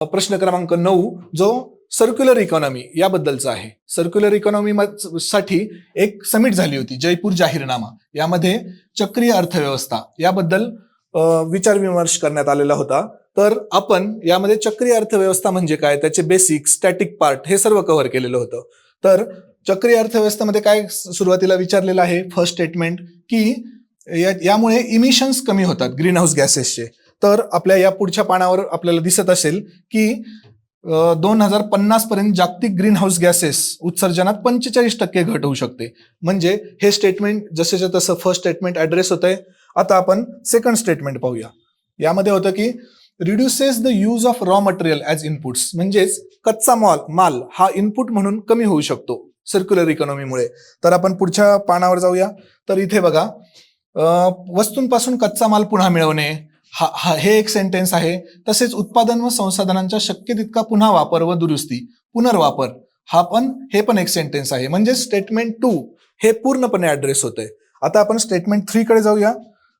प्रश्न क्रमांक 9 जो सर्क्युलर इकॉनॉमी याबद्दलचा आहे. सर्क्युलर इकॉनॉमी साठी एक समिट झाली होती, जयपूर जाहीरनामा. यामध्ये चक्रीय अर्थव्यवस्था याबद्दल विचार विमर्श करण्यात आलेला होता. तर आपण यामध्ये चक्रीय अर्थव्यवस्था म्हणजे काय, त्याचे बेसिक, स्टॅटिक पार्ट हे सर्व कव्हर केलेलं होतं. तर चक्रीय अर्थव्यवस्थेमध्ये काय सुरुवातीला विचारलेलं आहे, फर्स्ट स्टेटमेंट, की यामुळे इमिशन्स कमी होतात ग्रीन हाऊस गॅसेसचे. तर आपल्या या पुढच्या पानावर आपल्याला दिसत असेल की 2050 पर्यंत जागतिक ग्रीन हाऊस गॅसेस उत्सर्जनात 45% घट होऊ शकते. म्हणजे हे स्टेटमेंट जसेच्या तसं फर्स्ट स्टेटमेंट ऍड्रेस होत आहे. आता आपण सेकंड स्टेटमेंट पाहूया. यामध्ये होतं की reduces the use of raw material as inputs, म्हणजेच कच्चा माल हा इनपुट म्हणून कमी होऊ शकतो सर्क्युलर इकॉनॉमीमुळे. तर आपण पुढच्या पानावर जाऊया. तर इथे बघा, वस्तूंपासून कच्चा माल पुन्हा मिळवणे हे एक सेंटेन्स आहे. तसेच उत्पादन व संसाधनांचा शक्य तितका पुन्हा वापर व दुरुस्ती, पुनर्वापर, हे पण एक सेंटेन्स आहे. म्हणजे स्टेटमेंट 2 हे पूर्णपणे ऍड्रेस होत आहे. आता आपण स्टेटमेंट 3 कडे जाऊया.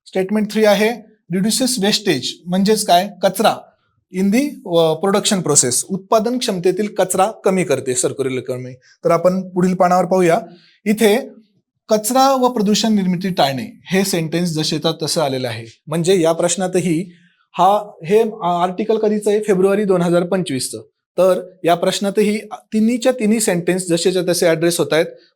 स्टेटमेंट 3 आहे रिड्युसेस वेस्टेज, म्हणजेच काय, कचरा इन दी प्रोडक्शन प्रोसेस, उत्पादन क्षमतेतील कचरा कमी करते सर्क्युलर इकॉनॉमी. तर आपण पुढील पानावर पाहूया. इथे कचरा व प्रदूषण निर्मिती टाळणे हे सेंटेन्स जसेचा तसं आलेलं आहे. म्हणजे या प्रश्नातही हे आर्टिकल कधीचं आहे, फेब्रुवारी 2025चं. तर या प्रश्नातही तिन्ही सेंटेन्स जसेच्या तसे ऍड्रेस होत आहेत.